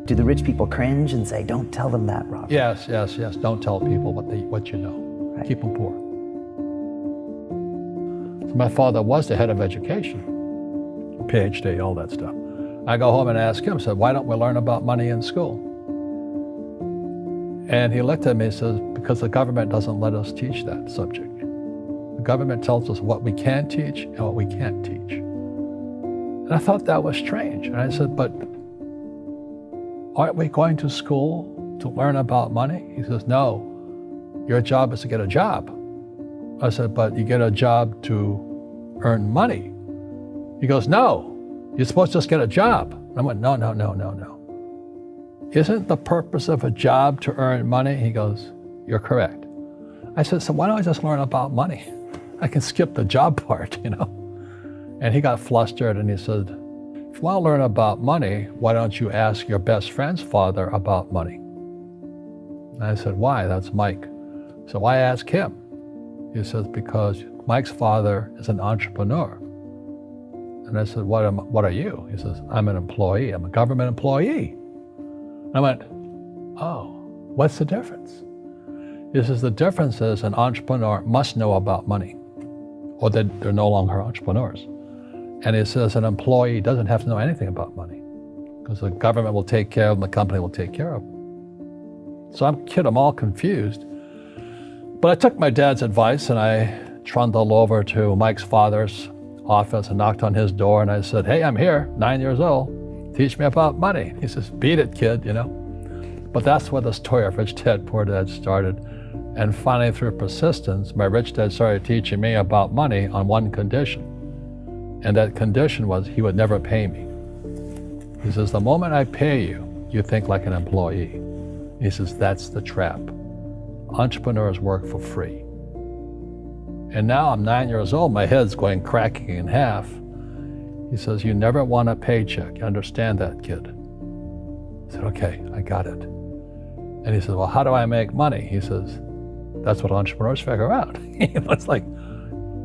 Do the rich people cringe and say, don't tell them that, Robert? Yes. Don't tell people what you know. Right. Keep them poor. So my father was the head of education, PhD, all that stuff. I go home and ask him, said, why don't we learn about money in school? And he looked at me and says, because the government doesn't let us teach that subject. The government tells us what we can teach and what we can't teach. And I thought that was strange. And I said, but aren't we going to school to learn about money? He says, no, your job is to get a job. I said, but you get a job to earn money. He goes, no, you're supposed to just get a job. And I went, no. Isn't the purpose of a job to earn money? He goes, you're correct. I said, so why don't I just learn about money? I can skip the job part, you know? And he got flustered and he said, if you want to learn about money, why don't you ask your best friend's father about money? And I said, why? That's Mike. So why ask him? He says, because Mike's father is an entrepreneur. And I said, what are you? He says, I'm an employee. I'm a government employee. I went, oh, what's the difference? He says, the difference is an entrepreneur must know about money, or they're no longer entrepreneurs. And he says an employee doesn't have to know anything about money because the government will take care of them, the company will take care of them. So I'm all confused. But I took my dad's advice and I trundled over to Mike's father's office and knocked on his door and I said, hey, I'm here, 9 years old. Teach me about money. He says, beat it, kid, you know. But that's where the story of Rich Dad, Poor Dad started. And finally, through persistence, my rich dad started teaching me about money on one condition. And that condition was he would never pay me. He says, the moment I pay you, you think like an employee. He says, that's the trap. Entrepreneurs work for free. And now I'm 9 years old, my head's cracking in half. He says, you never want a paycheck. You understand that, kid? I said, okay, I got it. And he says, well, how do I make money? He says, that's what entrepreneurs figure out. It's like,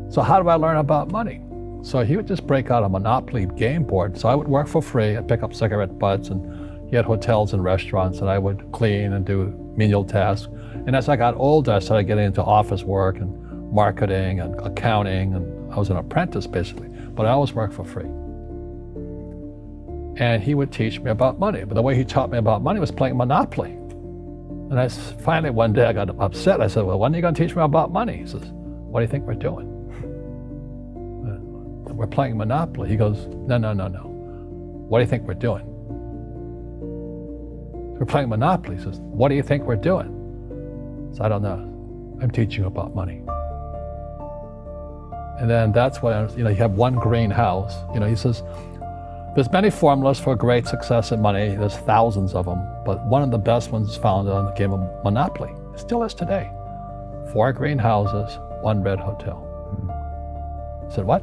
so how do I learn about money? So he would just break out a Monopoly game board. So I would work for free. I'd pick up cigarette butts, and he had hotels and restaurants, and I would clean and do menial tasks. And as I got older, I started getting into office work and marketing and accounting, and I was an apprentice basically, but I always worked for free. And he would teach me about money, but the way he taught me about money was playing Monopoly. And I finally one day I got upset. I said, well, when are you going to teach me about money? He says, what do you think we're doing? We're playing Monopoly. He goes, no. What do you think we're doing? We're playing Monopoly. He says, what do you think we're doing? So I don't know. I'm teaching you about money. And then that's when, you have one green house. He says, there's many formulas for great success in money. There's thousands of them, but one of the best ones is found on the game of Monopoly. It still is today. 4 green houses, 1 red hotel. I said, what?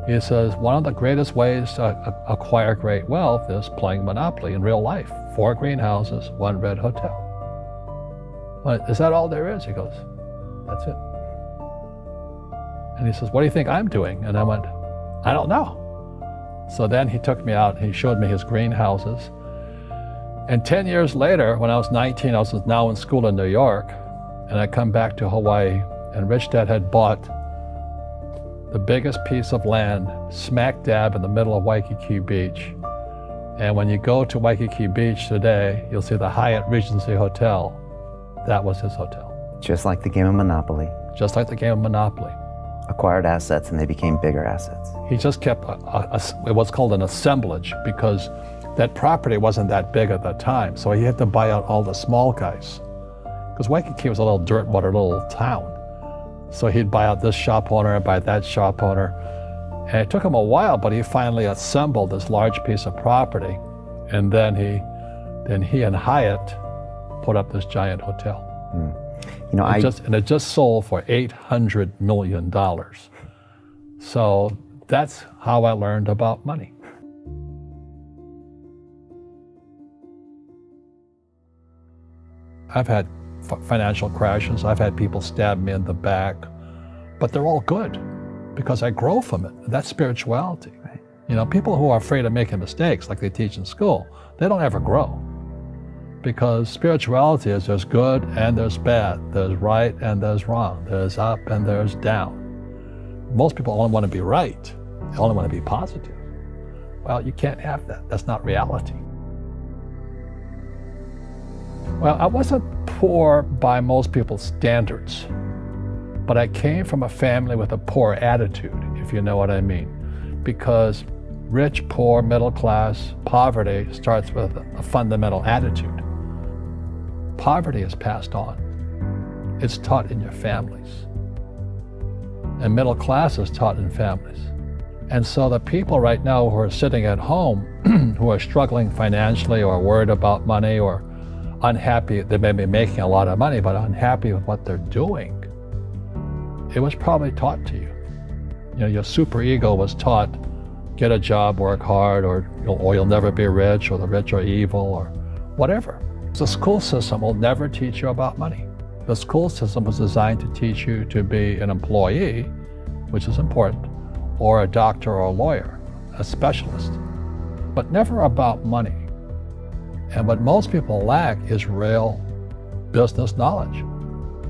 He says, one of the greatest ways to acquire great wealth is playing Monopoly in real life. 4 green houses, 1 red hotel. Well, is that all there is? He goes, that's it. And he says, what do you think I'm doing? And I went, I don't know. So then he took me out and he showed me his green houses. And 10 years later, when I was 19, I was now in school in New York, and I come back to Hawaii, and Rich Dad had bought the biggest piece of land smack dab in the middle of Waikiki Beach. And when you go to Waikiki Beach today, you'll see the Hyatt Regency Hotel. That was his hotel. Just like the game of Monopoly. Just like the game of Monopoly. Acquired assets and they became bigger assets. He just kept what's called an assemblage, because that property wasn't that big at the time. So he had to buy out all the small guys. Because Waikiki was a little dirtwater little town. So he'd buy out this shop owner and buy that shop owner. And it took him a while, but he finally assembled this large piece of property. And then he and Hyatt put up this giant hotel. It just sold for $800 million. So that's how I learned about money. I've had financial crashes. I've had people stab me in the back, but they're all good because I grow from it. That's spirituality. Right. You know, people who are afraid of making mistakes, like they teach in school, they don't ever grow. Because spirituality is there's good and there's bad, there's right and there's wrong, there's up and there's down. Most people only want to be right, they only want to be positive. Well, you can't have that, that's not reality. Well, I wasn't poor by most people's standards, but I came from a family with a poor attitude, if you know what I mean. Because rich, poor, middle class, poverty starts with a fundamental attitude. Poverty is passed on. It's taught in your families. And middle class is taught in families. And so the people right now who are sitting at home, who are struggling financially or worried about money or unhappy, they may be making a lot of money, but unhappy with what they're doing, it was probably taught to you. You know, your superego was taught, get a job, work hard, or you'll never be rich, or the rich are evil, or whatever. The school system will never teach you about money. The school system was designed to teach you to be an employee, which is important, or a doctor or a lawyer, a specialist, but never about money. And what most people lack is real business knowledge,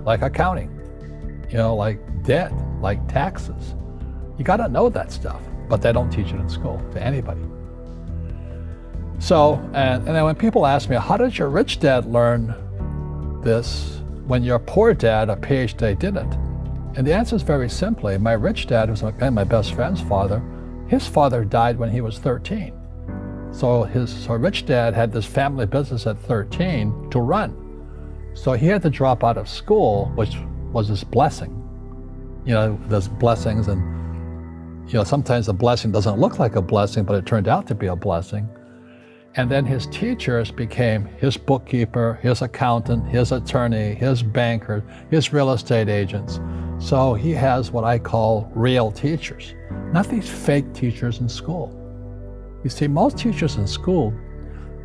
like accounting, you know, like debt, like taxes. You gotta know that stuff, but they don't teach it in school to anybody. So, and then when people ask me, how did your rich dad learn this when your poor dad, a PhD, didn't? And the answer is very simply, my rich dad, who's my best friend's father, his father died when he was 13. So rich dad had this family business at 13 to run. So he had to drop out of school, which was his blessing. You know, there's blessings, and you know, sometimes the blessing doesn't look like a blessing, but it turned out to be a blessing. And then his teachers became his bookkeeper, his accountant, his attorney, his banker, his real estate agents. So he has what I call real teachers, not these fake teachers in school. You see, most teachers in school,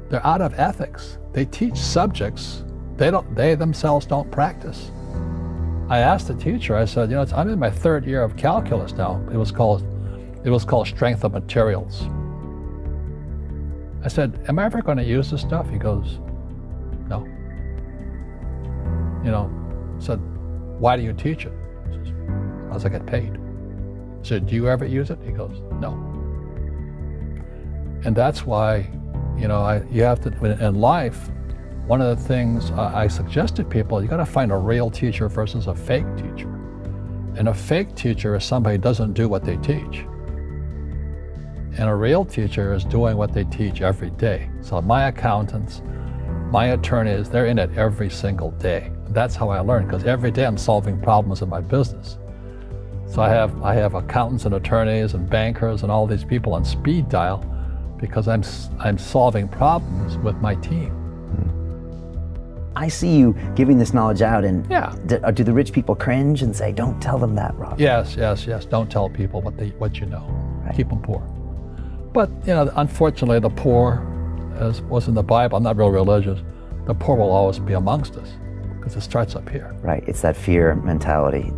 they're out of ethics. They teach subjects they themselves don't practice. I asked the teacher, I said, you know, I'm in my third year of calculus now. It was called strength of materials. I said, am I ever going to use this stuff? He goes, no. You know, I said, why do you teach it? He says, because I get paid. I said, do you ever use it? He goes, no. And that's why, you know, you have to, in life, one of the things I suggest to people, you got to find a real teacher versus a fake teacher. And a fake teacher is somebody who doesn't do what they teach. And a real teacher is doing what they teach every day. So my accountants, my attorneys, they're in it every single day. That's how I learn, because every day I'm solving problems in my business. So I have accountants and attorneys and bankers and all these people on speed dial because I'm solving problems with my team. I see you giving this knowledge out, and Yeah. do the rich people cringe and say, don't tell them that, Rob? Yes. Don't tell people what you know. Right. Keep them poor. But you know, unfortunately, the poor, as was in the Bible, I'm not real religious, the poor will always be amongst us because it starts up here. Right, it's that fear mentality.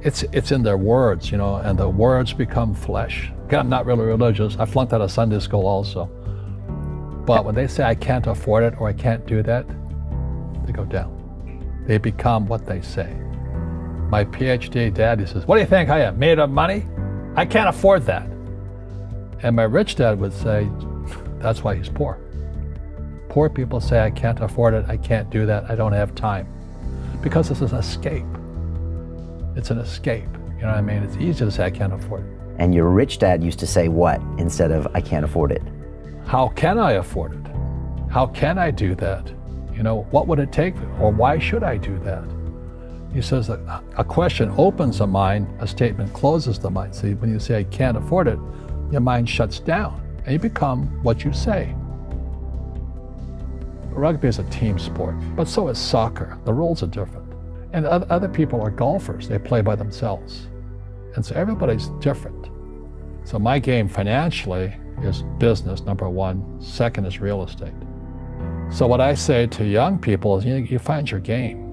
It's in their words, you know, and the words become flesh. Again, I'm not really religious. I flunked out of Sunday school also. But when they say I can't afford it or I can't do that, they go down. They become what they say. My PhD dad, he says, what do you think I am, made of money? I can't afford that. And my rich dad would say, that's why he's poor. Poor people say, I can't afford it, I can't do that, I don't have time. Because this is an escape. It's an escape, you know what I mean? It's easy to say, I can't afford it. And your rich dad used to say what instead of, I can't afford it? How can I afford it? How can I do that? You know, what would it take, or why should I do that? He says that a question opens the mind, a statement closes the mind. See, when you say, I can't afford it, your mind shuts down, and you become what you say. Rugby is a team sport, but so is soccer. The rules are different. And other people are golfers. They play by themselves. And so everybody's different. So my game financially is business, number one. Second is real estate. So what I say to young people is, you find your game.